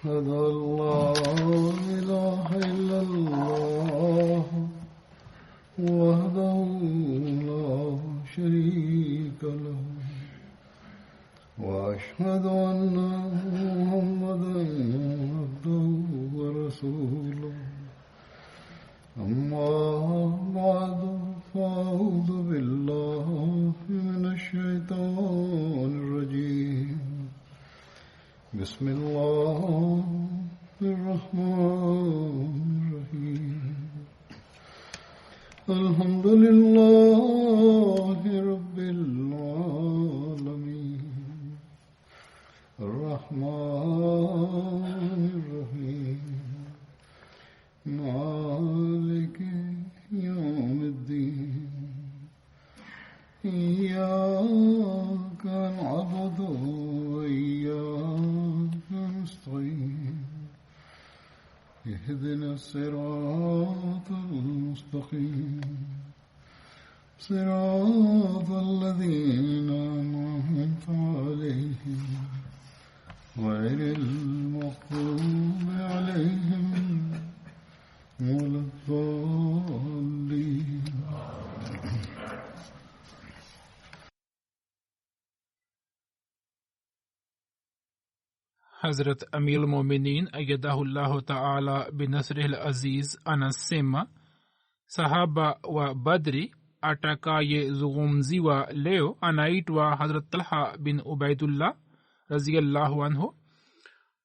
أشهد أن لا إله إلا الله وحده لا شريك له وأشهد أن محمدا عبده ورسوله أما بعد فأعوذ بالله من الشيطان الرجيم بسم الله الرحمن الرحيم الحمد لله رب العالمين الرحمن الرحيم مالك يوم الدين إياك نعبد وإياك نستعين اهدنا الصراط المستقيم صراط الذين أنعمت عليهم غير المغضوب عليهم ولا الضالين. Hazrat Amir al-Mu'minin ayyadahullahu ta'ala binasrihil aziz anasema sahaba wa Badri atakayezungumziwa leo anaitwa Hazrat Talha bin Ubaidullah radhiyallahu anhu.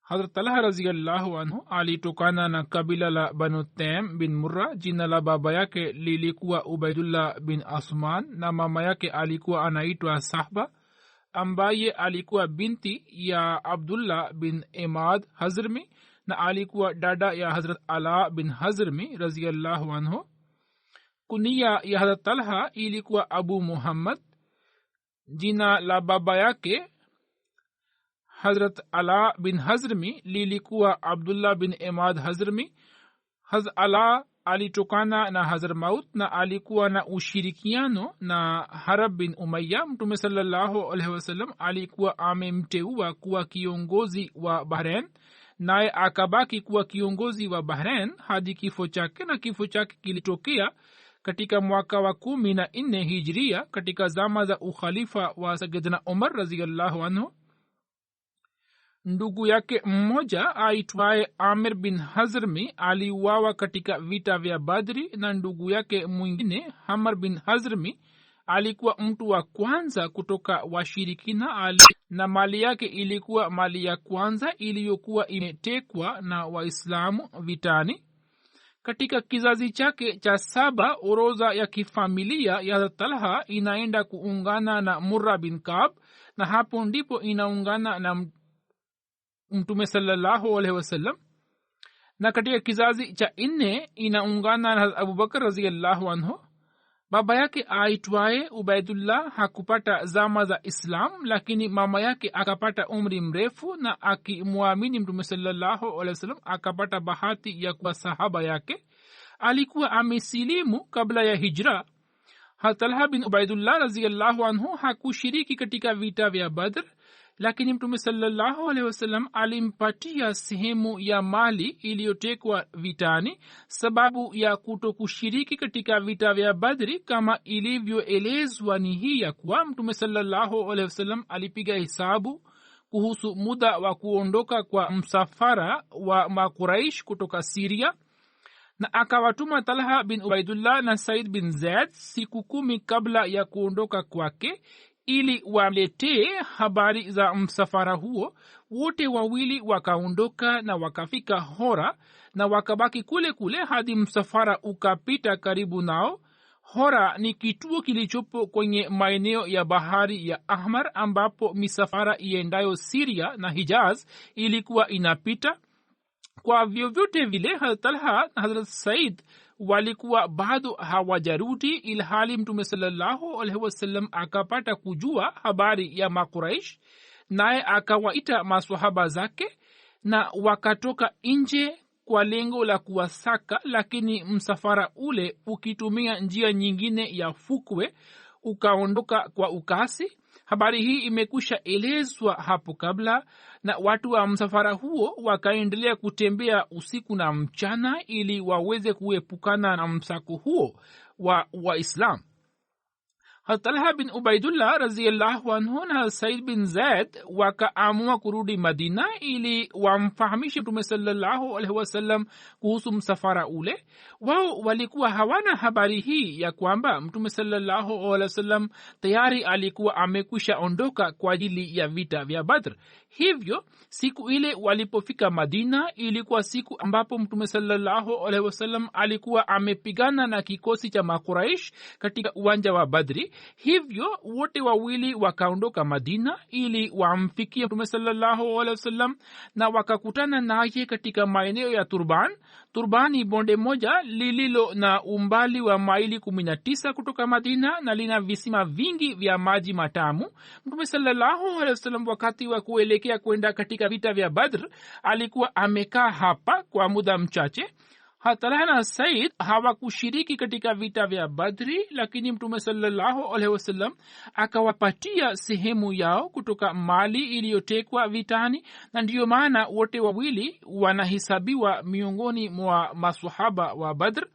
Hazrat Talha radhiyallahu anhu alitokana na kabila la Banu Taym bin Murra. Jina la baba yake lilikuwa Ubaidullah bin Asman na mama yake alikuwa anaitwa Sahba ambaye alikuwa binti ya Abdullah bin Imad Hazrmi na alikuwa dada ya Hazrat Ala bin Hazrmi radhiyallahu anhu. Kunia ya Hazrat Talha ilikuwa Abu Muhammad. Jina la baba yake Hazrat Ala bin Hazrmi lilikuwa Abdullah bin Imad Hazrmi. Hazrat Ala alitokana na Hazrat Maut na alikuwa na ushirikiano na Harab bin Umayya. Mtume sallallahu alaihi wasallam alikuwa amemteua kuwa kiongozi wa Bahrain, naye akabaki kuwa kiongozi wa Bahrain hadi kifo chake, na kifo chake kilitokea katika mwaka wa 14 Hijria katika zama za ukhalifa wa Sayyidina Umar radhiyallahu anhu. Ndugu yake mmoja aitwaye Amir bin Hazrmi aliuawa katika vita vya Badri, na ndugu yake mwingine Hamar bin Hazrmi alikuwa mtu wa kwanza kutoka washirikina na mali yake ilikuwa mali ya kwanza iliyokuwa imetekwa na Waislamu vitani. Katika kizazi chake cha 7 orodha ya kifamilia ya Talha inaenda kuungana na Murra bin Kaab, na hapo ndipo inaungana na Mtume sallallahu alaihi wasallam. Na katika kizazi cha 4 inaungana na Abu Bakar radhiyallahu anhu. Baba yake aitwaye Ubaidullah hakupata zama za Islam, lakini mama yake akapata umri mrefu na akimwamini Mtume sallallahu alaihi wasallam akapata bahati ya kuwa sahaba yake. Alikuwa amesilimu kabla ya hijra. Talha bin Ubaidullah radhiyallahu anhu hakushiriki katika vita vya Badr, lakini Mtume sallallahu alaihi wasallam alimpatia sehemu ya mali iliyotekwa vitani sababu ya kutokushiriki katika vita vya Badri. Kama ilivyoelezwa ni hii ya kuwa Mtume sallallahu alaihi wasallam alipiga hesabu kuhusu muda wa kuondoka kwa msafara wa Makuraish kutoka Syria, na akawatuma Talha bin Ubaidullah na Said bin Zaid siku 10 kabla ya kuondoka kwake ili waletee habari za msafara huo. Wote wawili wakaondoka na wakafika Hora na wakabaki kule kule hadi msafara ukapita karibu nao. Hora ni kituo kilichopo kwenye maeneo ya bahari ya Ahmar ambapo misafara iendayo Syria na Hijaz ilikuwa inapita. Kwa vyovyote vile Hazrat Talha na Hazrat Said walikuwa bado hawajarudi, ilhali Mtume sallallahu alaihi wasallam akapata kujua habari ya Makuraish, naye akawaita maswahaba zake na wakatoka nje kwa lengo la kuwasaka, lakini msafara ule ukitumia njia nyingine ya fukwe ukaondoka kwa ukasi. Habari hii imekusha elezwa hapo kabla, na watu wa msafara huo wakaendelea kutembea usiku na mchana ili waweze kuepukana na msako huo wa Waislamu. Talha bin Ubaidullah radhiyallahu anhu na Said bin Zaid wakaamua kurudi Madina ili wamfahamishe Mtume sallallahu alaihi wasallam kuhusu msafara ule. Wao walikuwa hawana habari hii ya kwamba Mtume sallallahu alaihi wasallam tayari alikuwa amekwisha ondoka kwa ajili ya vita vya Badr. Hivyo siku ile walipofika Madina ilikuwa siku ambapo Mtume sallallahu alaihi wasallam alikuwa amepigana na kikosi cha Makuraish katika uwanja wa Badri. Hivyo wote wawili wakaondoka Madina ili wamfikie Mtume sallallahu alaihi wasallam na wakakutana naye katika maeneo ya Turban. Turban ni bonde moja lililo na umbali wa maili 19 kutoka Madina na lina visima vingi vya maji matamu. Mtume sallallahu alaihi wasallam wakati wa kuelekea kwenda katika vita vya Badr alikuwa amekaa hapa kwa muda mchache. Talha na Said hawakushiriki katika vita vya Badri, lakini Mtume sallallahu alaihi wasallam akawapatia sehemu yao kutoka mali iliyotekwa vitani, na ndiyo maana wote wawili wanahesabiwa miongoni mwa maswahaba wa Badr.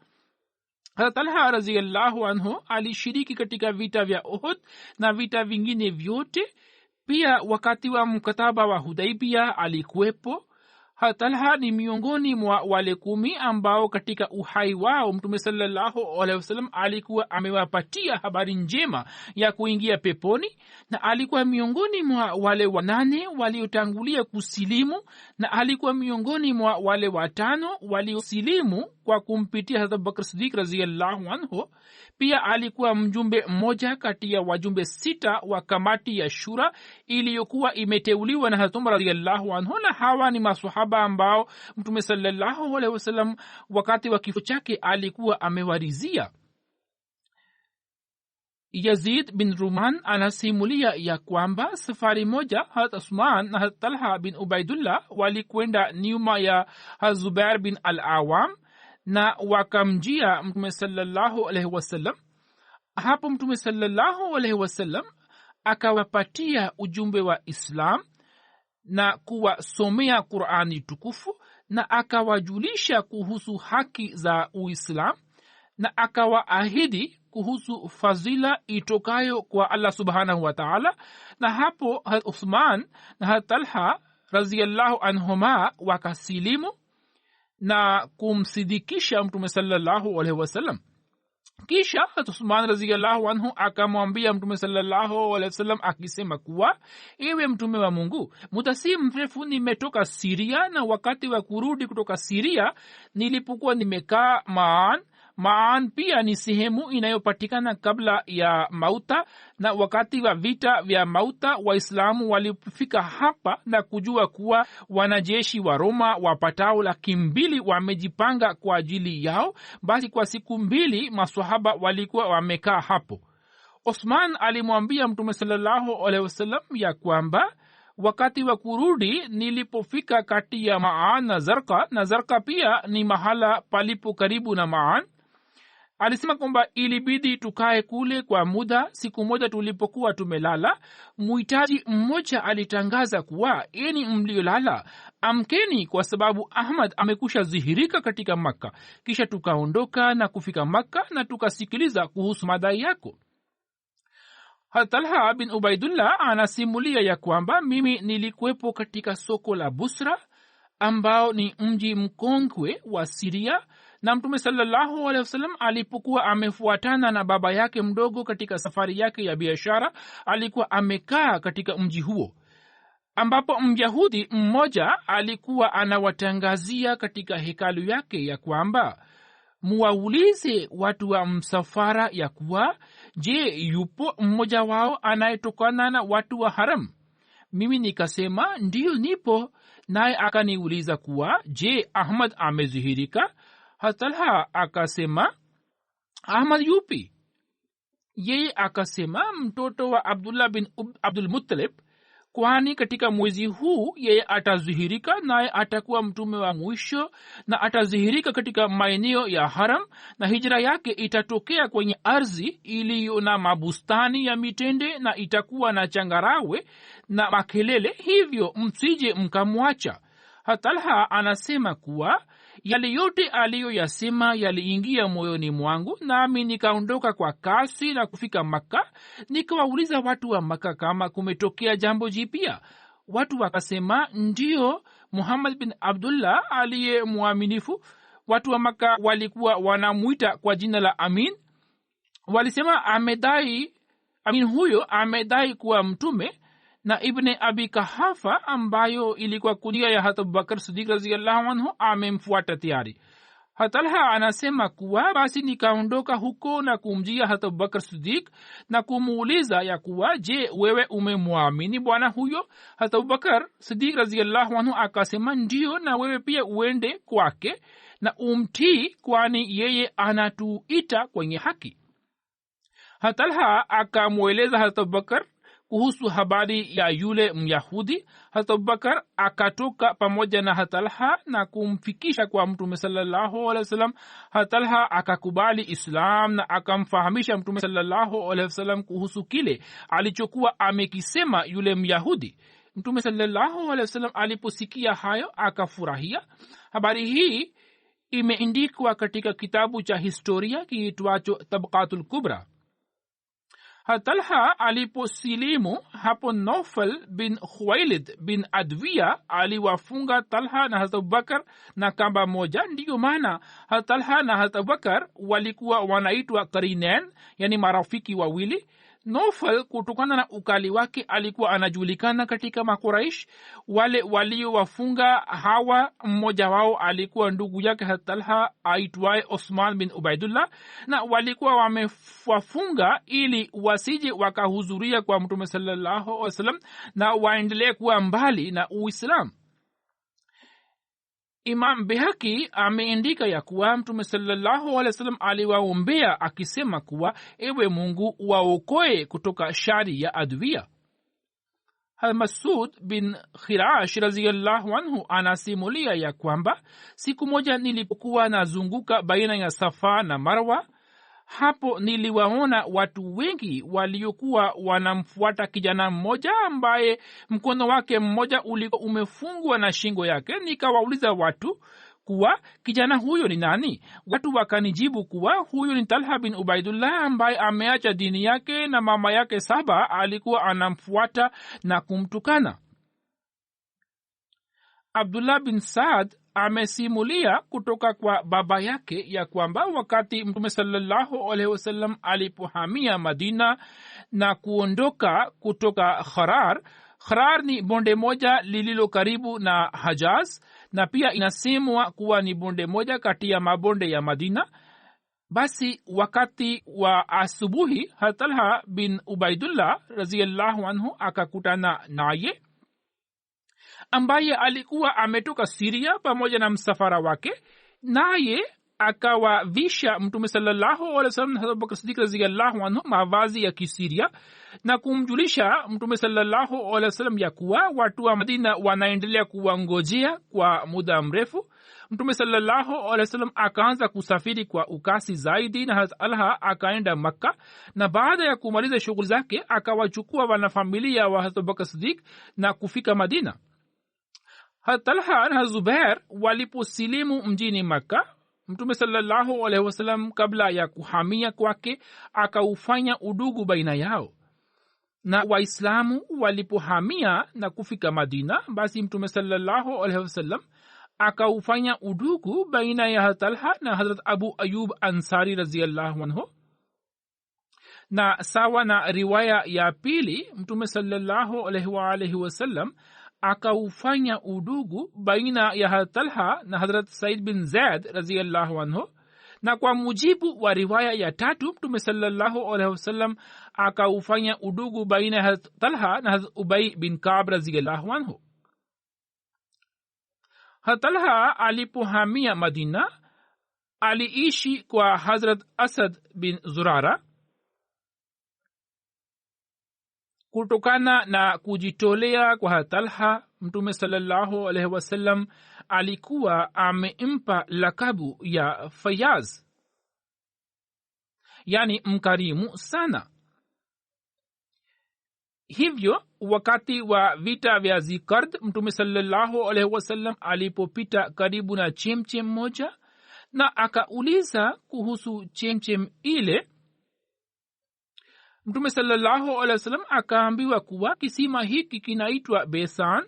Talha radhiyallahu anhu alishiriki katika vita vya Uhud na vita vingine vyote. Pia wakati wa mkataba wa Hudaibia alikuwepo. Talha ni miongoni mwa wale 10 ambao katika uhai wao Mtume sallallahu alaihi wasallam alikuwa amewapatia habari njema ya kuingia peponi, na alikuwa miongoni mwa wale 8 waliotangulia kusilimu, na alikuwa miongoni mwa wale 5 waliosilimu kwa kumpitia Hazrat Bakr Siddiq radhiyallahu anhu. Pia alikuwa mjumbe mmoja kati ya wajumbe 6 wa kamati ya Shura iliyokuwa imeteuliwa na Hazrat Umar radhiyallahu anhu, na hawa ni maswahaba ambao Mtume sallallahu alaihi wasallam wakati wa kifo chake alikuwa amewarizia. Yazid bin Ruman anasimulia ya kwamba safari moja Hazrat Usman na Hazrat Talha bin Ubaidullah walikwenda nyuma ya Hazrat Zubair bin al-Awam na wakamjia Mtume sallallahu alaihi wasallam. Hapo Mtume sallallahu alaihi wasallam akawapatia ujumbe wa Islam na kuwasomea Qur'ani tukufu, na akawajulisha kuhusu haki za Uislamu, na akawaahidi kuhusu fadhila itokayo kwa Allah subhanahu wa ta'ala. Na hapo Uthman na Talha radhiyallahu anhuma wakasilimu na kumsidikisha Mtume sallallahu alaihi wasallam. Kisha Uthman radhiyallahu anhu akamwambia Mtume sallallahu alaihi wasallam akisema kuwa, ewe Mtume wa Mungu, muda si mrefu nimetoka Syria, na wakati wa kurudi kutoka Syria nilipokuwa nimekaa Maan pia ni sehemu inayopatikana kabla ya Mauta, na wakati wa vita vya Mauta Waislamu walifika hapa na kujua kuwa wanajeshi wa Roma wapatao 200,000 wamejipanga kwa ajili yao. Basi kwa siku 2 maswahaba walikuwa wamekaa hapo. Osman alimwambia Mtume sallallahu alaihi wasallam ya kwamba wakati wa kurudi nilipofika kati ya Maan na Zarqa pia ni mahala palipo karibu na Maan. Alisema kwamba ilibidi tukae kule kwa muda. Siku moja tulipokuwa tumelala, muhitaji mmoja alitangaza kuwa, eni mliolala, amkeni kwa sababu Ahmad amekusha dhihirika katika Makka. Kisha tukaondoka na kufika Makka na tukasikiliza kuhusu madai yako. Talha bin Ubaidullah anasimulia ya kwamba mimi nilikuwepo katika soko la Busra ambao ni mji mkongwe wa Syria, na Mtume sallallahu alaihi wasallam alipokuwa amefuatana na baba yake mdogo katika safari yake ya biashara, alikuwa amekaa katika mji huo, ambapo Myahudi mmoja alikuwa anawatangazia katika hekalu yake ya kwamba muwaulize watu wa msafara ya kuwa, je, yupo mmoja wao anayetokana na watu wa haram? Mimi nikasema ndiyo, nipo. Naye akaniuliza kuwa, je, Ahmad amezihirika? Talha akasema, Ahmad yupi? Yeye akasema, mtoto wa Abdullah bin Abdul Muttalib. kwani katika mwezi huu yeye atadhihirika, naye atakuwa mtume wa mwisho na atadhihirika katika maeneo ya haram, na hijra yake itatokea kwenye ardhi iliyo na mabustani ya mitende na itakuwa na changarawe na makelele, hivyo msije mkamwacha. Talha anasema kuwa yale yote aliyoyasema yaliingia moyoni mwangu, nami nikaondoka kwa kasi na kufika Makka. Nikawauliza watu wa Makka kama kumetokea jambo jipya. Watu wakasema, ndiyo, Muhammad bin Abdullah aliye mwaminifu. Watu wa Makka walikuwa wanamwita kwa jina la Amin. Walisema Amin huyo amedai kuwa mtume, na Ibn Abi Kahafa ambayo ilikuwa kunia ya Hazrat Abubakar Siddiq radhiyallahu anhu amemfuata tayari. Talha anasema kuwa basi nikaondoka huko na kumjia Hazrat Abubakar Siddiq na kumuuliza ya kuwa, je, wewe umemwamini bwana huyo? Hazrat Abubakar Siddiq radhiyallahu anhu akasema, ndio, na wewe pia uende kwake na umtii, kwani yeye anatuita kwenye haki. Talha akamweleza Hazrat Abubakar kuhusu habari ya yule Myahudi. Hazrat Abubakar akatoka pamoja na Talha na kumfikisha kwa Mtume sallallahu alaihi wasallam. Talha akakubali Islam na akamfahamisha Mtume sallallahu alaihi wasallam kuhusu kile alichokuwa amekisema yule Myahudi. Mtume sallallahu alaihi wasallam aliposikia hayo akafurahia. Habari hii imeandikwa katika kitabu cha historia kiitwacho Tabaqatul Kubra. Talha aliposilimu, hapo Naufal bin Khuwailid bin Adwiya aliwafunga Talha na Hazrat Abubakar na kamba moja. Ndiyo maana Talha na Hazrat Abubakar walikuwa wanaitwa qarinain, yani marafiki wawili. Naufal kutokana na ukali wake alikuwa anajulikana katika Makuraish. Wale waliowafunga hawa, mmoja wao alikuwa ndugu yake Talha aitwaye Osman bin Ubaidullah, na walikuwa wamewafunga ili wasije wakahudhuria kwa Mtume sallallahu alaihi wasallam na waendelee kuwa mbali na Uislamu. Imam Bihaki ameandika ya kuwa Mtume sallallahu alaihi wasallam aliwaombea akisema kuwa, ewe Mungu, waokoe kutoka shari ya adwiya. Masud bin Khirash radhiyallahu anhu anasimulia ya kwamba siku moja nilipokuwa nazunguka baina ya Safa na Marwa, hapo niliwaona watu wengi waliokuwa wanamfuata kijana mmoja ambaye mkono wake mmoja ulikuwa umefungwa na shingo yake. Nikawauliza watu kuwa kijana huyo ni nani? Watu wakanijibu kuwa huyo ni Talha bin Ubaidullah ambaye ameacha dini yake na mama yake Saba alikuwa anamfuata na kumtukana. Abdullah bin Saad amesimulia kutoka kwa baba yake ya kwamba wakati Mtume sallallahu alaihi wasallam alipohamia Madina na kuondoka kutoka Kharar ni bonde moja lililo karibu na Hajaz, na pia inasemwa kuwa ni bonde moja kati ya mabonde ya Madina. Basi wakati wa asubuhi Talha bin Ubaidullah radhiyallahu anhu akakutana naye ambaye alikuwa ametoka Syria pamoja na msafara wake, naye akawavisha Mtume sallallahu alaihi wasallam na Abu Bakr Siddiq radhiyallahu anhu mavazi ya Kisiria na kumjulisha Mtume sallallahu alaihi wasallam ya kuwa watu wa Madina wanaendelea kuwangojea kwa muda mrefu. Mtume sallallahu alaihi wasallam akaanza kusafiri kwa ukasi zaidi, na Talha akaenda Makka, na baada ya kumaliza shughuli zake akawachukua wanafamilia wa Abu Bakr Siddiq na kufika Madina. Talha na Zubair waliposilimu mjini Makka, Mtume sallallahu alaihi wasallam kabla ya kuhamia kwake akaufanya udugu baina yao, na Waislamu walipohamia na kufika Madina, basi Mtume sallallahu alaihi wasallam akaufanya udugu baina ya Talha na Hazrat Abu Ayub Ansari radhiyallahu anhu. Na sawa na riwaya ya pili, Mtume sallallahu alaihi wasallam akaufanya udugu baina ya Talha na Hazrat Said bin Zaid radhiyallahu anhu. Na kwa mujibu wa riwaya ya tatu, Mtume sallallahu alaihi wasallam akaufanya udugu baina ya Talha na Hazrat Ubay bin Ka'b radhiyallahu anhu. Talha alipohamia Madina aliishi kwa Hazrat Asad bin Zurara. kutokana na kujitolea kwa Talha, Mtume sallallahu alaihi wasallam alikuwa amempa lakabu ya Fayaz, yani mkarimu sana. Hivyo wakati wa vita vya Ziqard, Mtume sallallahu alaihi wasallam alipopita karibu na chemchem moja na akauliza kuhusu chemchem ile, Mtume sallallahu alaihi wasallam akaambiwa kuwa kisima hiki kinaitwa Besan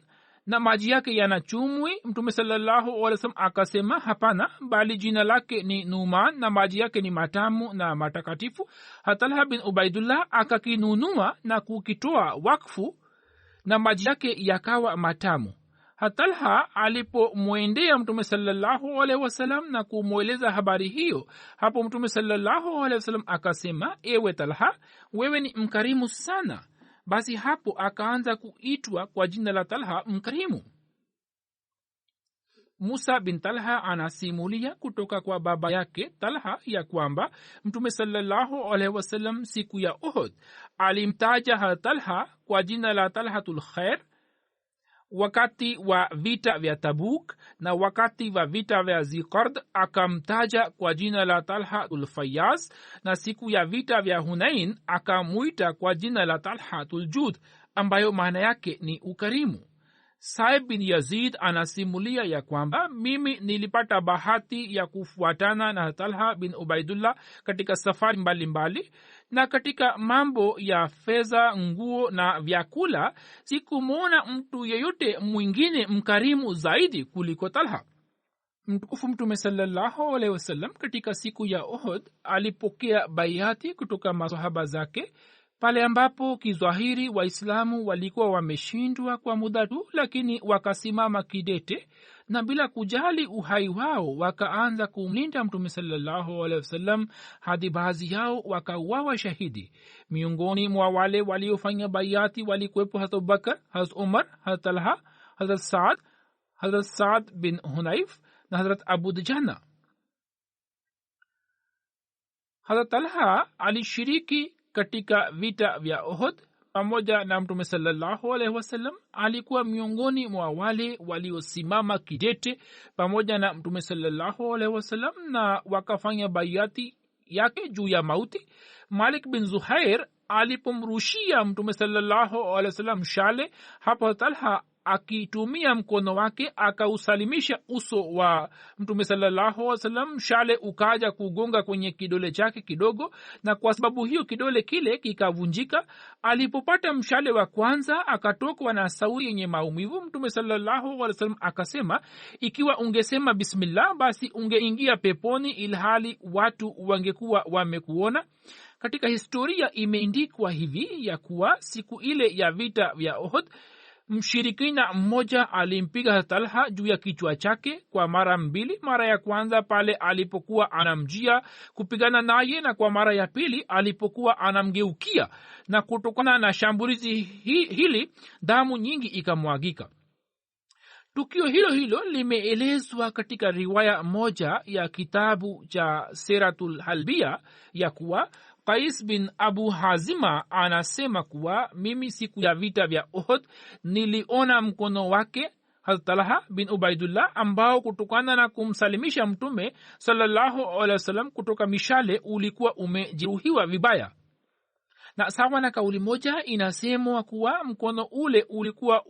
na maji yake yana chumvi. Mtume sallallahu alaihi wasallam akasema hapana, bali jina lake ni Numan na maji yake ni matamu na matakatifu. Talha bin Ubaidullah akakinunua na kukitoa wakfu na maji yake yakawa matamu. Talha alipomwendea Mtume sallallahu alaihi wasallam na kumweleza habari hiyo, hapo Mtume sallallahu alaihi wasallam akasema, ewe Talha, wewe ni mkarimu sana. Basi hapo akaanza kuitwa kwa jina la Talha mkarimu. Musa bin Talha anasimulia kutoka kwa baba yake Talha ya kwamba Mtume sallallahu alaihi wasallam siku ya Uhud alimtaja Talha kwa jina la Talhatul Khair wakati wa vita vya Tabuk, na wakati wa vita vya Ziqard akamtaja kwa jina la Talhatul Fayyaz, na siku ya vita vya Hunain akamuita kwa jina la Talhatul Jud, ambayo maana yake ni ukarimu. Saib bin Yazid anasimulia ya kwamba mimi nilipata bahati ya kufuatana na Talha bin Ubaidullah katika safari mbalimbali, na katika mambo ya fedha, nguo na vyakula sikumwona mtu yeyote mwingine mkarimu zaidi kuliko Talha. Mtukufu Mtume sallallahu alaihi wasallam katika siku ya Uhud alipokea baiati kutoka masahaba zake, pale ambapo kizwahiri Waislamu walikuwa wameshindwa kwa muda tu, lakini wakasimama kidete na bila kujali uhai wao wakaanza kumlinda Mtume sallallahu alaihi wasallam hadi baadhi yao wakauawa shahidi. Miongoni mwa wale waliofanya baiati walikuwepo Hazrat Abubakar, Hazrat Umar, Hazrat Talha, Hazrat Saad bin Hunayf na Hazrat Abu Dujana. Hazrat Talha alishiriki katika vita vya Uhud pamoja na Mtume sallallahu alaihi wasallam. Alikuwa miongoni mwa wale waliosimama kidete pamoja na Mtume sallallahu alaihi wasallam na wakafanya baiati yake juu ya mauti. Malik bin Zuhair alipomrushia Mtume sallallahu alaihi wasallam shale, hapo Talha akitumia mkono wake akausalimisha uso wa Mtume sallallahu alaihi wasallam. Shale ukaja kugonga kwenye kidole chake kidogo, na kwa sababu hiyo kidole kile kikavunjika. Alipopata mshale wa kwanza akatokwa na sauti yenye maumivu. Mtume sallallahu alaihi wasallam akasema, ikiwa ungesema bismillah basi ungeingia peponi, ilhali watu wangekuwa wamekuona. Katika historia imeandikwa hivi ya kuwa siku ile ya vita vya Uhud, mshirikina mmoja alimpiga Talha juu ya kichwa chake kwa mara mbili. Mara ya kwanza pale alipokuwa anamjia kupigana naye, na kwa mara ya pili alipokuwa anamgeukia, na kutokana na shambulizi hili damu nyingi ikamwagika. Tukio hilo limeelezwa katika riwaya moja ya kitabu cha Siratul Halbia ya kuwa Qais bin Abu Hazima anasema kuwa mimi siku ya vita vya Uhud niliona mkono wake Hazrat Talha bin Ubaidullah ambao kutokana na kumsalimisha Mtume sallallahu alaihi wasallam kutoka mishale ulikuwa umejeruhiwa vibaya. Na sawa na kauli moja inasemwa kuwa mkono ule ulikuwa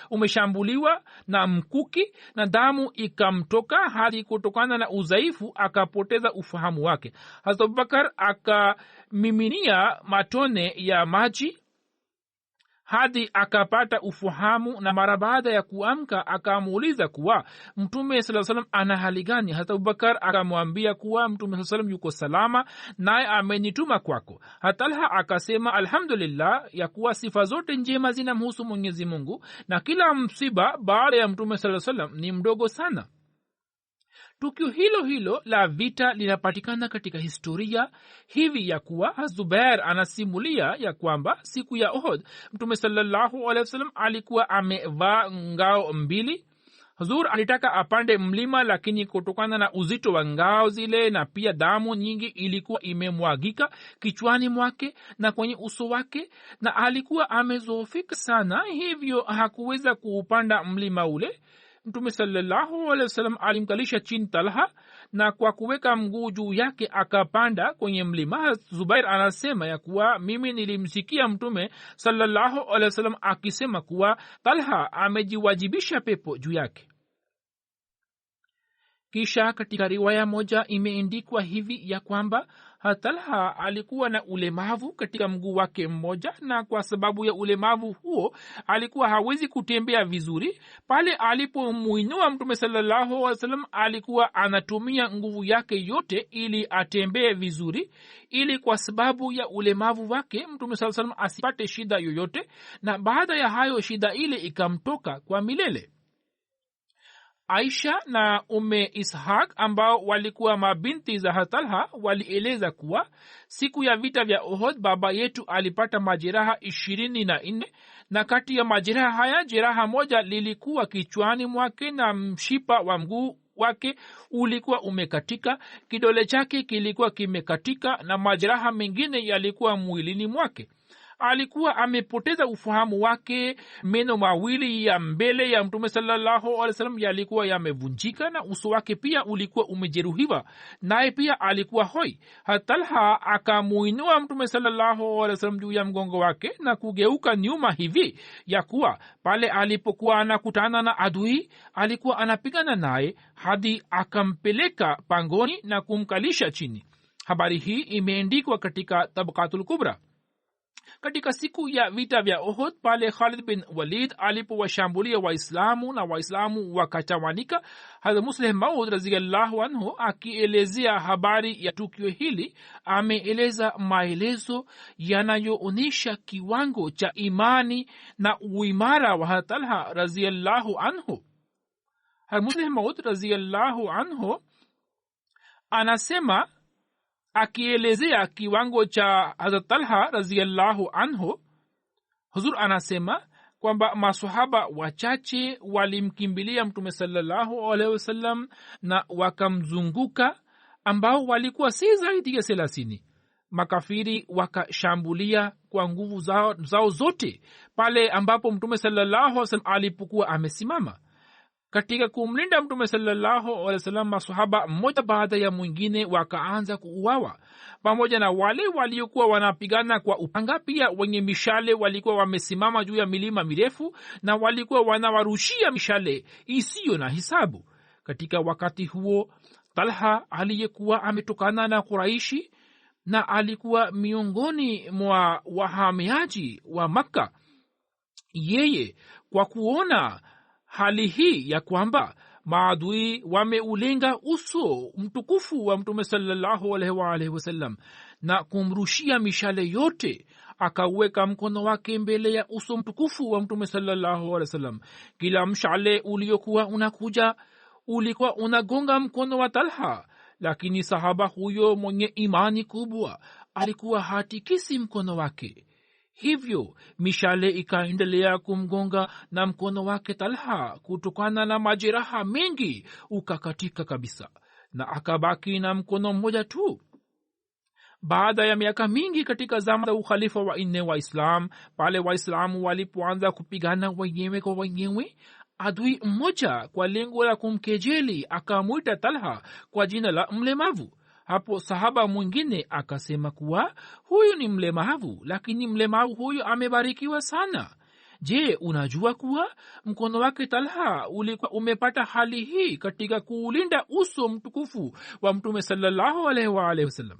umeshambuliwa na mkuki na damu ikamtoka hadi kutokana na udhaifu akapoteza ufahamu wake. Hazrat Abubakar akamiminia matone ya maji hadi akapata ufahamu, na mara baada ya kuamka akamuuliza kuwa Mtume sallallahu alaihi wasallam ana hali gani. Hata Abubakar akamwambia kuwa Mtume sallallahu alaihi wasallam yuko salama, naye amenituma kwako. Talha akasema alhamdulillah, ya kuwa sifa zote njema zinamhusu Mwenyezi Mungu na kila msiba baada ya Mtume sallallahu alaihi wasallam ni mdogo sana. Tukio hilo la vita linapatikana katika historia hivi ya kuwa Zubair anasimulia ya kwamba siku ya Uhud Mtume sallallahu alaihi wasallam alikuwa amevaa ngao mbili. huzur alitaka apande mlima, lakini kutokana na uzito wa ngao zile na pia damu nyingi ilikuwa imemwagika kichwani mwake na kwenye uso wake, na alikuwa amezoofika sana, hivyo hakuweza kuupanda mlima ule. Mtume sallallahu alaihi wasallam alimkalisha chini Talha na kwa kuweka mguu juu yake akapanda kwenye mlima. Zubair anasema ya kuwa mimi nilimsikia Mtume sallallahu alaihi wasallam akisema kuwa Talha amejiwajibisha pepo juu yake. Kisha katika riwaya moja imeandikwa hivi ya kwamba Talha alikuwa na ulemavu katika mguu wake mmoja, na kwa sababu ya ulemavu huo alikuwa hawezi kutembea vizuri. Pale alipomuinua Mtume sallallahu alaihi wasallam alikuwa anatumia nguvu yake yote ili atembee vizuri, ili kwa sababu ya ulemavu wake Mtume sallallahu alaihi wasallam asipate shida yoyote, na baada ya hayo shida ile ikamtoka kwa milele. Aisha na Umme Ishaq ambao walikuwa mabinti za Talha walieleza kuwa siku ya vita vya Uhud baba yetu alipata majeraha 24, na kati ya majeraha haya jeraha moja lilikuwa kichwani mwake na mshipa wa mguu wake ulikuwa umekatika, kidole chake kilikuwa kimekatika, na majeraha mengine yalikuwa mwilini mwake. Alikuwa amepoteza ufahamu wake. Meno mawili ya mbele ya Mtume sallallahu alaihi wasallam yalikuwa yamevunjika, na uso wake pia ulikuwa umejeruhiwa, naye pia alikuwa hoi. Talha akamuinua Mtume sallallahu alaihi wasallam juu ya mgongo wake na kugeuka nyuma hivi ya kuwa pale alipokuwa anakutana na adui alikuwa anapigana naye hadi akampeleka pangoni na kumkalisha chini. Habari hii imeandikwa katika Tabaqatul Kubra. Katika siku ya vita vya Uhud pale Khalid bin Walid alipowashambulia Waislamu na Waislamu wakatawanika, Hazrat Musleh Maud radhiyallahu anhu akielezea habari ya tukio hili ameeleza maelezo yanayoonyesha kiwango cha imani na uimara wa Talha radhiyallahu anhu. Hazrat Musleh Maud radhiyallahu anhu anasema akielezea kiwango cha Hazrat Talha radhiyallahu anhu, huzur anasema kwamba maswahaba wachache walimkimbilia Mtume sallallahu alaihi wasallam na wakamzunguka, ambao walikuwa si zaidi ya 30. Makafiri wakashambulia kwa nguvu zao zote pale ambapo Mtume sallallahu alaihi wasallam alipokuwa amesimama. Katika kumlinda Mtume sallallahu alaihi wasallam maswahaba mmoja baada ya mwingine wakaanza kuuawa, pamoja na wale waliokuwa wanapigana kwa upanga. Pia wenye mishale walikuwa wamesimama juu ya milima mirefu na walikuwa wanawarushia mishale isiyo na hisabu. Katika wakati huo Talha aliyekuwa ametokana na Quraishi na alikuwa miongoni mwa wahamiaji wa Makka, yeye kwa kuona hali hii ya kwamba maadui wameulenga uso mtukufu wa Mtume sallallahu alaihi wasallam na kumrushia mishale yote, akaweka mkono wake mbele ya uso mtukufu wa Mtume sallallahu alaihi wasallam. Kila mshale uliokuwa unakuja ulikuwa unagonga mkono wa Talha, lakini sahaba huyo mwenye imani kubwa alikuwa hatikisi mkono wake. Hivyo mishale ikaendelea kumgonga na mkono wake Talha kutokana na majeraha mengi ukakatika kabisa, na akabaki na mkono mmoja tu. Baada ya miaka mingi katika zama za ukhalifa wa 4 wa Islam, pale Waislamu walipoanza kupigana wenyewe kwa wenyewe, adui mmoja kwa lengo la kumkejeli akamwita Talha kwa jina la mlemavu. Hapo sahaba mwingine akasema kuwa huyu ni mlemavu, lakini mlemavu huyu amebarikiwa sana. Je, unajua kuwa mkono wake Talha ulikuwa umepata hali hii katika kuulinda uso mtukufu wa Mtume sallallahu alaihi wasallam?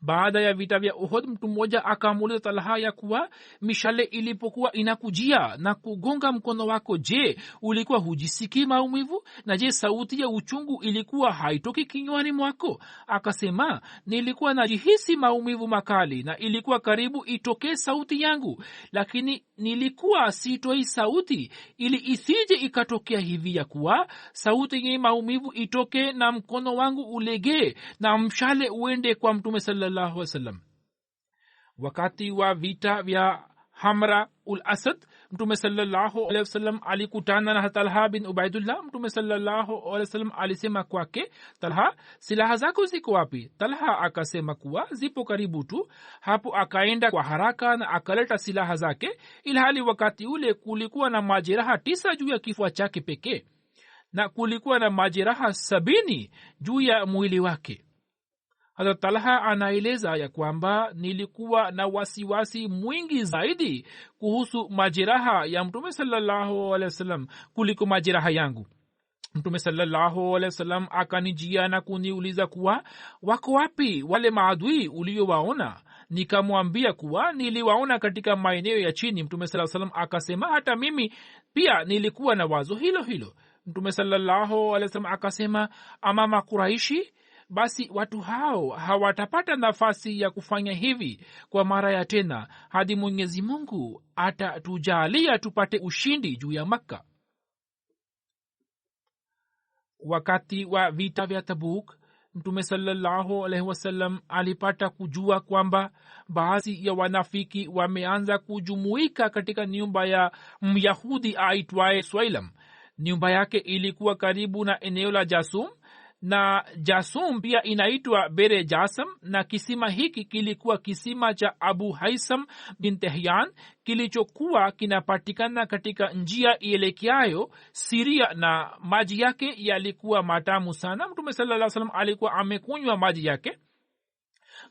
Baada ya vita vya Uhud mtu mmoja akamuuliza Talha ya kuwa mishale ilipokuwa inakujia na kugonga mkono wako, je, ulikuwa hujisikii maumivu? Na je, sauti ya uchungu ilikuwa haitoki kinywani mwako? Akasema, nilikuwa najihisi maumivu makali na ilikuwa karibu itokee sauti yangu, lakini nilikuwa sitoi sauti ili isije ikatokea hivi ya kuwa sauti yenye maumivu itoke na mkono wangu ulegee na mshale uende kwa Mtume sallallahu alaihi wasallam. Wakati wa vita vya Hamra ul Asad, mtume sallallahu alaihi wasallam alikutana na Talha bin Ubaidullah. Mtume sallallahu alaihi wasallam alisema kwake, Talha, silaha zako ziko wapi? Talha akasema kuwa zipo karibu tu. Hapo akaenda kwa haraka na akaleta silaha zake, ilhali wakati ule kulikuwa na majeraha 9 juu ya kifua chake pekee na kulikuwa na majeraha 70 juu ya mwili wake. Hazrat Talha anaeleza ya kwamba nilikuwa na wasiwasi mwingi zaidi kuhusu majeraha ya mtume sallallahu alaihi wasallam kuliko majeraha yangu. Mtume sallallahu alaihi wasallam akanijia na kuniuliza kuwa wako wapi wale maadui uliowaona? Nikamwambia kuwa niliwaona katika maeneo ya chini. Mtume sallallahu alaihi wasallam akasema hata mimi pia nilikuwa na wazo hilo hilo. Mtume sallallahu alaihi wasallam akasema, ama Makuraishi, basi watu hao hawatapata nafasi ya kufanya hivi kwa mara ya tena hadi Mwenyezi Mungu atatujalia tupate ushindi juu ya Makka. Wakati wa vita vya Tabuk, Mtume sallallahu alaihi wasallam alipata kujua kwamba baadhi ya wanafiki wameanza kujumuika katika nyumba ya Myahudi aitwaye Swailam. Nyumba yake ilikuwa karibu na eneo la Jasum, na Jasum pia inaitwa Bere Jasam, na kisima hiki kilikuwa kisima cha Abu Haisam bin Tehyan kilichokuwa kinapatikana katika njia ielekeayo Siria, na maji yake yalikuwa matamu sana. Mtume sallallahu alaihi wasallam alikuwa amekunywa maji yake.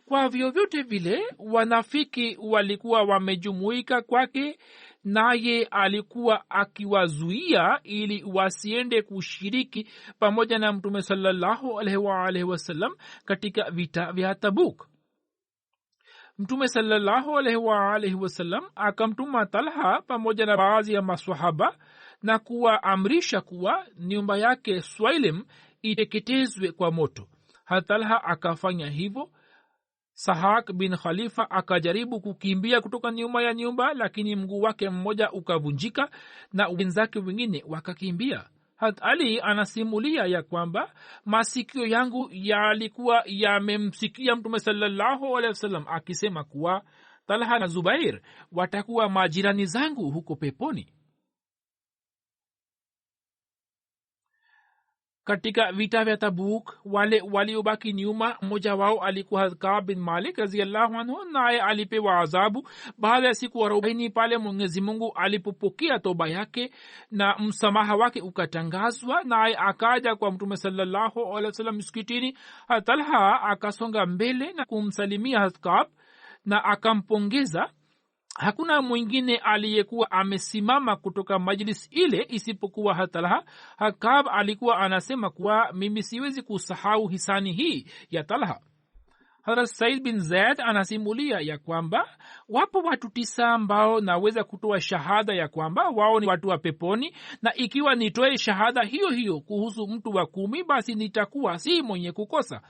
Kwa vyovyote vile wanafiki walikuwa wamejumuika kwake, naye alikuwa akiwazuia ili wasiende kushiriki pamoja na mtume sallallahu alaihi wasallam katika vita vya Tabuk. Mtume sallallahu alaihi wasallam akamtuma Talha pamoja na baadhi ya maswahaba na kuwaamrisha kuwa nyumba yake Swailim iteketezwe kwa moto. Talha akafanya hivyo. Sahak bin Khalifa akajaribu kukimbia kutoka nyuma ya nyumba, lakini mguu wake mmoja ukavunjika na wenzake wengine wakakimbia. Ali anasimulia ya kwamba masikio yangu yalikuwa yamemsikia mtume sallallahu alaihi wasallam akisema kuwa Talha na Zubair watakuwa majirani zangu huko peponi. Katika vita vya Tabuk, wale waliobaki nyuma, mmoja wao alikuwa Ka'b bin Malik radhiyallahu anhu, naye alipewa adhabu. Baada ya siku 40 pale Mwenyezi Mungu alipopokea toba yake na msamaha wake ukatangazwa, naye akaja kwa mtume sallallahu alaihi wasallam msikitini. Talha akasonga mbele na kumsalimia Ka'b na akampongeza. Hakuna mwingine aliyekuwa amesimama kutoka majlis ile isipokuwa Talha. Ka'b alikuwa anasema kuwa mimi siwezi kusahau hisani hii ya Talha. Hazrat Said bin Zaid anasimulia ya kwamba wapo watu 9 ambao naweza kutoa shahada ya kwamba wao ni watu wa peponi, na ikiwa nitoe shahada hiyo hiyo kuhusu mtu wa 10, basi nitakuwa si mwenye kukosa.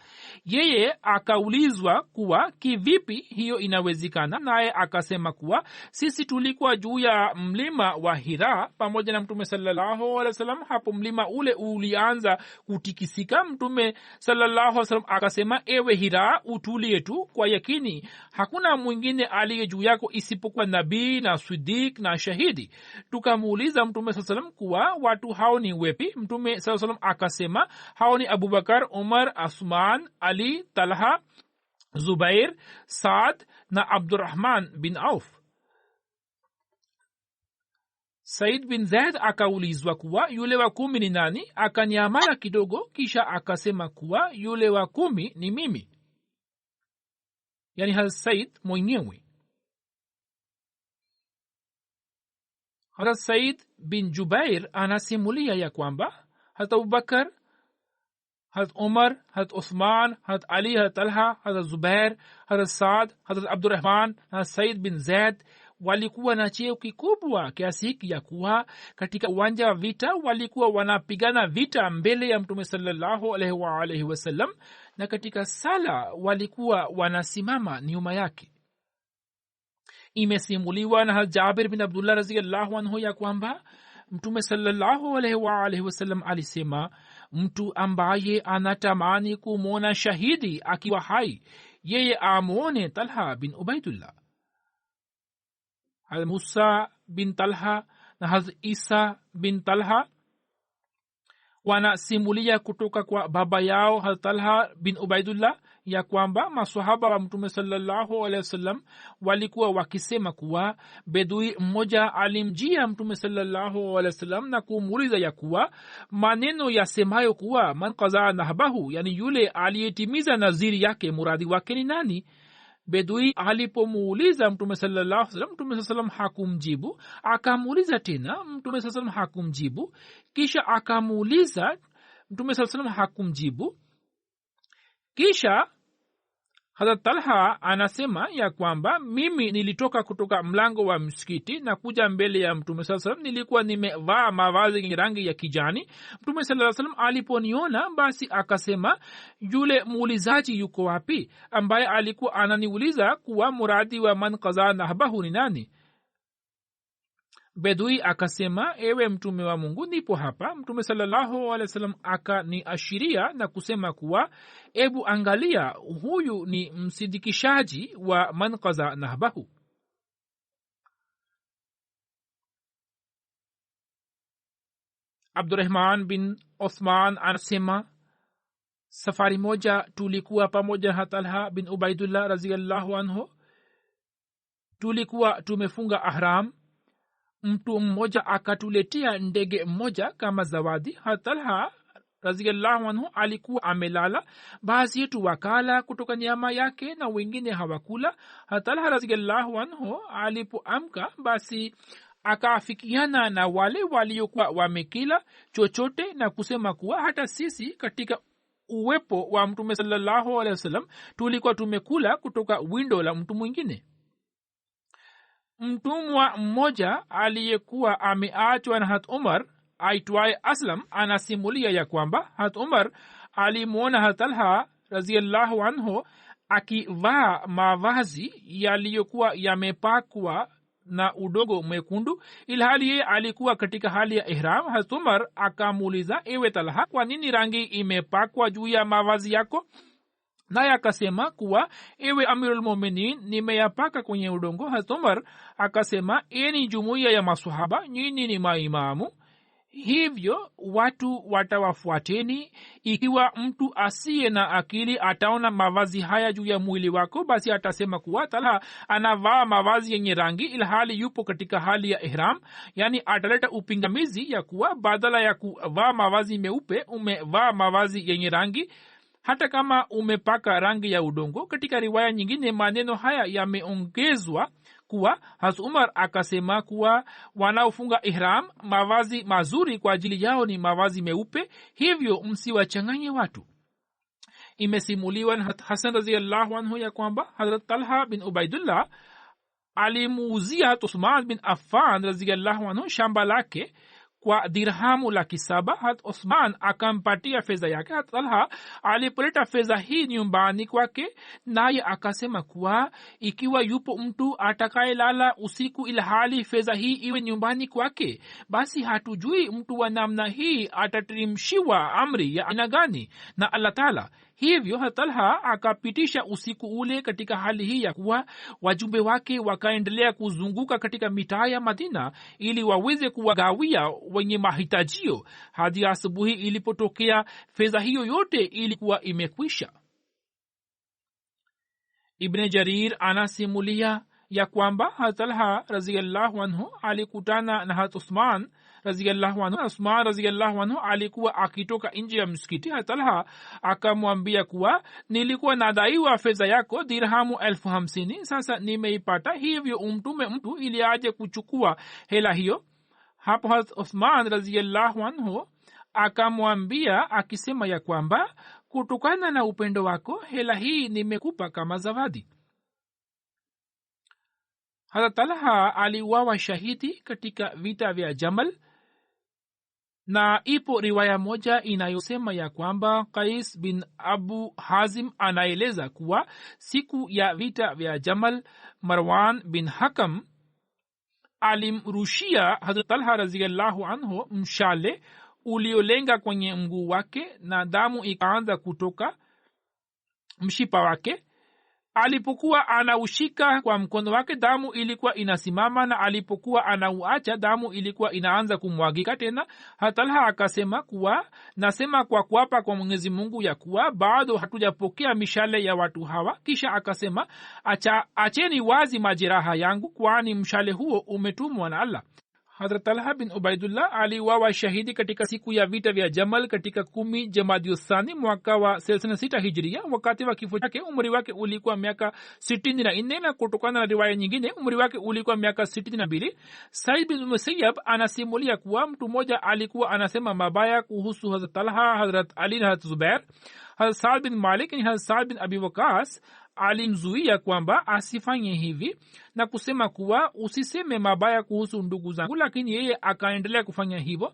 Yeye akaulizwa kuwa kivipi hiyo inawezekana, naye akasema kuwa sisi tulikuwa juu ya mlima wa Hira pamoja na mtume sallallahu alaihi wasallam. Hapo mlima ule ulianza kutikisika. Mtume sallallahu alaihi wasallam akasema, ewe Hira, utulie tu, kwa yakini hakuna mwingine aliye juu yako isipokuwa nabii na siddiq na shahidi. Tukamuuliza mtume sallallahu alaihi wasallam kuwa watu hao ni wepi? Mtume sallallahu alaihi wasallam akasema, hao ni Abubakar, Umar, Asman, Ali, Talha, Zubair, Saad na Abdurrahman bin Auf. Said bin Zaid akaulizwa kuwa yule wa 10 ni nani? Akanyamara kidogo, kisha akasema kuwa yule wa 10 ni mimi, yani Hazrat Said mwenyewe. Hazrat Said bin Jubair anasimulia ya kwamba Hazrat Abubakar, Hazrat Umar, Hazrat Uthman, Hazrat Ali, Hazrat Talha, Hazrat Zubair, Hazrat Saad, Hazrat Abdurrahman na Said bin Zaid walikuwa na cheo kikubwa kiasi hiki ya kuwa katika uwanja wa vita walikuwa wanapigana vita mbele ya mtume sallallahu alaihi wasallam, na katika sala walikuwa wanasimama nyuma yake. Imesimuliwa na Jabir bin Abdullah radhiyallahu anhu ya kwamba mtume sallallahu alaihi wasallam alisema, mtu ambaye anatamani kumwona shahidi akiwa hai, yeye amwone Talha bin Ubaidullah. Musa bin Talha na Hazrat Isa bin Talha wanasimulia kutoka kwa baba yao Hazrat Talha bin Ubaidullah ya kwamba maswahaba wa Mtume sallallahu alaihi wasallam walikuwa wakisema kuwa bedui mmoja alimjia Mtume sallallahu alaihi wasallam na kumuuliza ya kuwa maneno yasemayo kuwa man qaza nahbahu, yani yule aliyetimiza nadhiri yake, muradi wake ni nani? Bedui alipomuuliza Mtume sallallahu alaihi wasallam, Mtume sallallahu alaihi wasallam hakumjibu. Akamuuliza tena, Mtume sallallahu alaihi wasallam hakumjibu. Kisha akamuuliza, Mtume sallallahu alaihi wasallam hakumjibu. Kisha Hazrat Talha anasema ya kwamba mimi nilitoka kutoka mlango wa msikiti na kuja mbele ya Mtume sallallahu alaihi wasallam. Nilikuwa nimevaa mavazi yenye rangi ya kijani. Mtume sallallahu alaihi wasallam aliponiona, basi akasema, yule muulizaji yuko wapi ambaye alikuwa ananiuliza kuwa muradi wa man qaza nahbahu ni nani? Bedui akasema, ewe Mtume wa Mungu, nipo hapa. Mtume sallallahu alaihi wasallam akaniashiria na kusema kuwa ebu angalia, huyu ni msidikishaji wa man qaza nahbahu. Abdurrahman bin Osman anasema, safari moja tulikuwa pamoja na Talha bin Ubaidullah radhiyallahu anhu. Tulikuwa tumefunga ahram. Mtu mmoja akatuletea ndege mmoja kama zawadi. Talha radhiyallahu anhu alikuwa amelala. Baadhi yetu wakala kutoka nyama yake na wengine hawakula. Talha radhiyallahu anhu alipoamka, basi akaafikiana na wale waliokuwa wamekila chochote na kusema kuwa hata sisi katika uwepo wa Mtume sallallahu alaihi wasallam tulikuwa tumekula kutoka windo la mtu mwingine. Mtumwa mmoja aliyekuwa ameachwa na Hazrat Umar aitwaye Aslam anasimulia ya kwamba Hazrat Umar alimuona Hazrat Talha radhiyallahu anhu akivaa mavazi yaliyokuwa yamepakwa na udongo mwekundu, ilhali yeye alikuwa katika hali ya ihram. Hazrat Umar akamuuliza, ewe Talha, kwa nini rangi imepakwa juu ya mavazi yako? naye akasema kuwa ewe Amirul Mu'minin, nimeyapaka kwenye udongo. Hazrat Umar akasema, eni jumuiya ya maswahaba, nyinyi ni maimamu, hivyo watu watawafuateni. Ikiwa mtu asiye na akili ataona mavazi haya juu ya mwili wako, basi atasema kuwa Talha anavaa mavazi yenye rangi ilhali yupo katika hali ya ihram. Yani ataleta upingamizi ya kuwa badala ya kuvaa mavazi meupe umevaa mavazi yenye rangi hata kama umepaka rangi ya udongo. Katika riwaya nyingine maneno haya yameongezwa kuwa Hazrat Umar akasema kuwa wanaofunga ihram mavazi mazuri kwa ajili yao ni mavazi meupe, hivyo msiwachanganye watu. Imesimuliwa na Hasan radhiyallahu anhu ya kwamba Hazrat Talha bin Ubaidullah alimuuzia Uthman bin Affan radhiyallahu anhu shamba lake kwa dirhamu 700,000. Hat Osman akampatia fedha yake. Hat Talha alipoleta fedha hii nyumbani kwake, naye akasema kuwa ikiwa yupo mtu atakayelala usiku ilhali fedha hii iwe nyumbani kwake, basi hatujui mtu wa namna hii atateremshiwa amri ya aina gani na Allah Taala. Hivyo Talha akapitisha usiku ule katika hali hii ya kuwa wajumbe wake wakaendelea kuzunguka katika mitaa ya Madina ili waweze kuwagawia wenye mahitajio. Hadi asubuhi ilipotokea, fedha hiyo yote ilikuwa imekwisha. Ibn Jarir anasimulia ya kwamba Talha radhiyallahu anhu alikutana na Uthman radhiyallahu anhu. Uthman radhiyallahu anhu alikuwa akitoka nje ya msikiti. Talha akamwambia kuwa nilikuwa nadaiwa fedha yako dirhamu 50,000, sasa nimeipata, hivyo umtume mtu ili aje kuchukua hela hiyo. Hapo Uthman radhiyallahu anhu akamwambia akisema ya kwamba kutokana na upendo wako hela hii nimekupa kama zawadi. Hazrat Talha aliuawa shahidi katika vita vya Jamal, na ipo riwaya moja inayosema ya kwamba Qais bin Abu Hazim anaeleza kuwa siku ya vita vya Jamal, Marwan bin Hakam alimrushia Hazrat Talha radhiyallahu anhu mshale uliolenga kwenye mguu wake na damu ikaanza kutoka mshipa wake. alipokuwa anaushika kwa mkono wake damu ilikuwa inasimama, na alipokuwa anauacha damu ilikuwa inaanza kumwagika tena. Talha akasema kuwa nasema kwa kuapa kwa Mwenyezi Mungu ya kuwa bado hatujapokea mishale ya watu hawa. Kisha akasema acheni wazi majeraha yangu, kwani mshale huo umetumwa na Allah. Hazrat Talha bin Ubaidullah aliuawa shahidi katika siku ya vita vya Jamal katika 10 Jamadi-ul-Thani mwaka wa 36 Hijria. Wakati wa kifo chake umri wake ulikuwa miaka 64, na kutokana na riwaya nyingine umri wake ulikuwa miaka 62. Said bin Musayyab anasimulia kuwa mtu mmoja alikuwa anasema mabaya kuhusu Hazrat Talha, Hazrat Ali na Hazrat Zubair. Hazrat Saad bin Malik na Hazrat Saad bin Abi Waqas alimzuia kwamba asifanye hivi na kusema kuwa usiseme mabaya kuhusu ndugu zangu, lakini yeye akaendelea kufanya hivyo.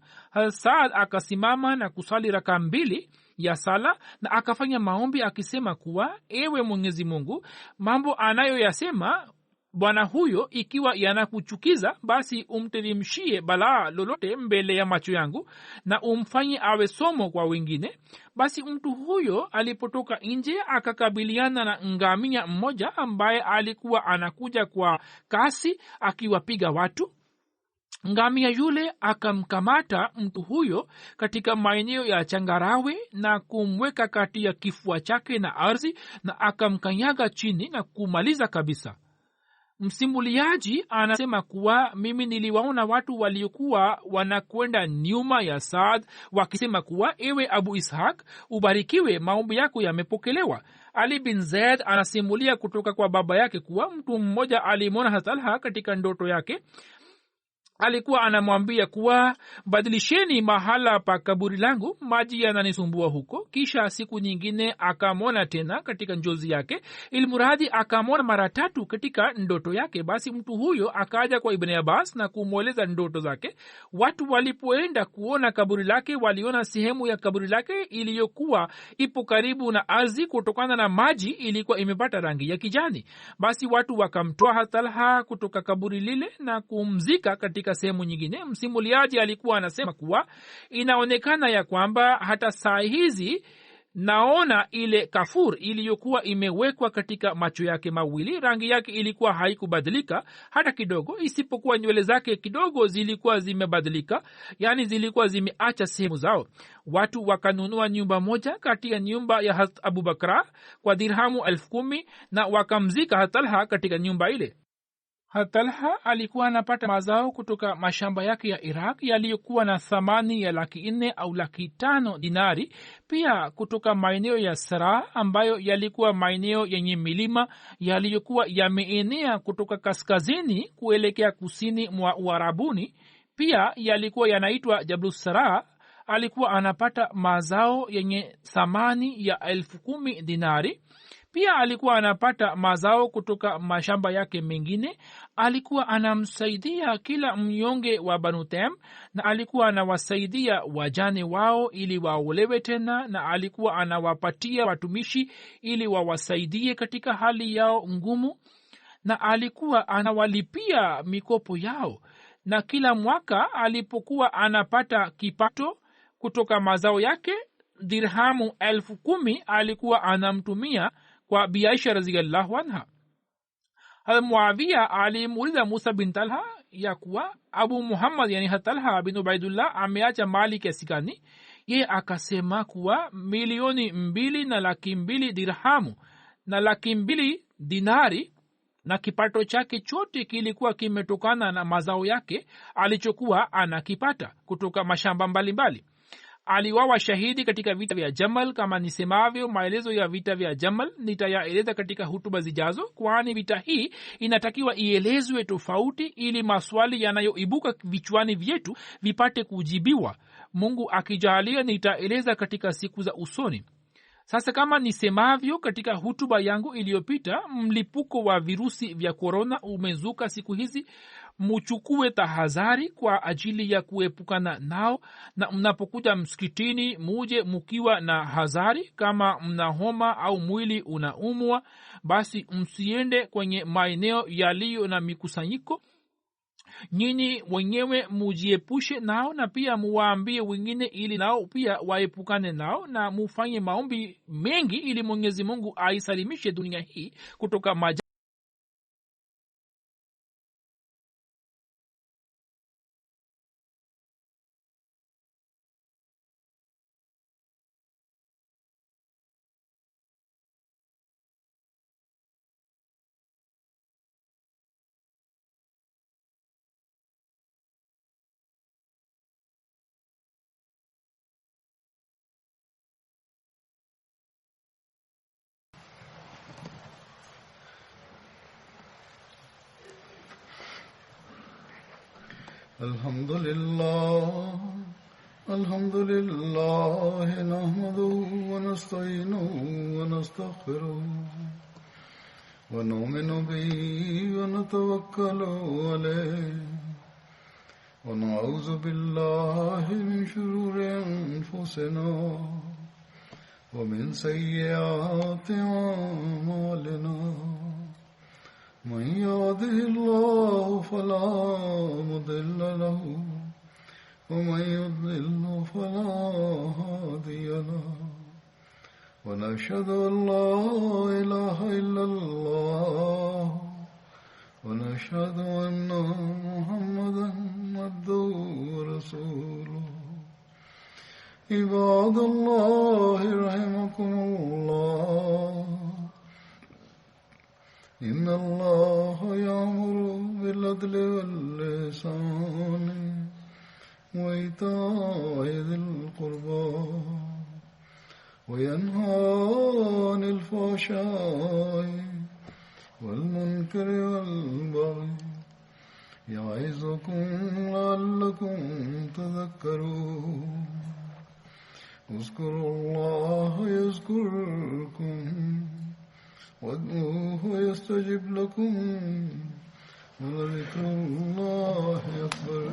Saad akasimama na kusali raka 2 ya sala na akafanya maombi akisema kuwa ewe Mwenyezi Mungu, mambo anayoyasema bwana huyo ikiwa yanakuchukiza, basi umteremshie balaa lolote mbele ya macho yangu na umfanye awe somo kwa wengine. Basi mtu huyo alipotoka nje akakabiliana na ngamia mmoja ambaye alikuwa anakuja kwa kasi akiwapiga watu. Ngamia yule akamkamata mtu huyo katika maeneo ya changarawe na kumweka kati ya kifua chake na ardhi na akamkanyaga chini na kumaliza kabisa. Msimuliaji anasema kuwa mimi niliwaona watu waliokuwa wanakwenda nyuma ya Saad wakisema kuwa ewe Abu Ishaq, ubarikiwe, maombi yako yamepokelewa. Ali bin Zaid anasimulia kutoka kwa baba yake kuwa mtu mmoja alimwona Talha katika ndoto yake. Alikuwa anamwambia kuwa badilisheni mahala pa kaburi langu, maji yananisumbua huko. Kisha siku nyingine akamwona tena katika njozi yake, ilmuradi akamwona mara 3 katika ndoto yake. Basi mtu huyo akaja kwa Ibn Abbas na kumweleza ndoto zake. Watu walipoenda kuona kaburi lake waliona sehemu ya kaburi lake iliyokuwa ipo karibu na ardhi kutokana na maji ilikuwa imepata rangi ya kijani. Basi watu wakamtoa Talha kutoka kaburi lile na kumzika katika sehemu nyingine. Msimuliaji alikuwa anasema kuwa inaonekana ya kwamba hata saa hizi naona ile kafur iliyokuwa imewekwa katika macho yake mawili, rangi yake ilikuwa haikubadilika hata kidogo, isipokuwa nywele zake kidogo zilikuwa zimebadilika, yani zilikuwa zimeacha sehemu zao. Watu wakanunua nyumba moja kati ya nyumba ya Hazrat Abu Bakra kwa dirhamu 10,000 na wakamzika Talha katika nyumba ile. Talha alikuwa anapata mazao kutoka mashamba yake ya Iraq yaliyokuwa na thamani ya 400,000 au 500,000 dinari, pia kutoka maeneo ya Sara ambayo yalikuwa maeneo yenye milima yaliyokuwa yameenea kutoka kaskazini kuelekea kusini mwa Uarabuni, pia yalikuwa yanaitwa Jablus Sara. Alikuwa anapata mazao yenye thamani ya 10,000 dinari. Pia alikuwa anapata mazao kutoka mashamba yake mengine. Alikuwa anamsaidia kila mnyonge wa Banu Taym, na alikuwa anawasaidia wajane wao ili waolewe tena, na alikuwa anawapatia watumishi ili wawasaidie katika hali yao ngumu, na alikuwa anawalipia mikopo yao. Na kila mwaka alipokuwa anapata kipato kutoka mazao yake, dirhamu 10,000 alikuwa anamtumia kwa Bi Aisha radhiyallahu anha. Muawiya alimuuliza Musa bin Talha ya kuwa Abu Muhammad yani Talha bin Ubaidullah ameacha mali kiasi gani? Yeye akasema kuwa 2,200,000 na 200,000 dirhamu na 200,000 dinari, na kipato chake chote kilikuwa kimetokana na mazao yake alichokuwa anakipata kutoka mashamba mbalimbali. Aliwawa shahidi katika vita vya Jamal. Kama nisemavyo, maelezo ya vita vya Jamal nitayaeleza katika hutuba zijazo, kwani vita hii inatakiwa ielezwe tofauti ili maswali yanayoibuka vichwani vyetu vipate kujibiwa. Mungu akijalia nitaeleza katika siku za usoni. Sasa kama nisemavyo katika hutuba yangu iliyopita, mlipuko wa virusi vya korona umezuka siku hizi. Muchukue tahadhari kwa ajili ya kuepukana nao, na mnapokuja msikitini muje mukiwa na hadhari. Kama mna homa au mwili unaumwa, basi msiende kwenye maeneo yaliyo na mikusanyiko. nyinyi wenyewe mujiepushe nao na pia muwaambie wengine ili nao pia waepukane nao, na mufanye maombi mengi ili Mwenyezi Mungu aisalimishe dunia hii kutoka الحمد لله نحمده ونستعينه ونستغفره ونؤمن به ونتوكل عليه ونعوذ بالله من شرور أنفسنا ومن سيئات أعمالنا من يهده الله فلا مضل له ومن يضلل فلا هادي له ونشهد أن لا إله إلا الله ونشهد أن محمدا عبده ورسوله عباد الله رحمكم الله إن الله يأمر بالعدل والإحسان وإيتاء ذي القربى وينهى عن الفحشاء والمنكر والبغي يعظكم لعلكم تذكرون اذكروا الله يذكركم وادعوه يستجب لكم ولذكر الله أكبر.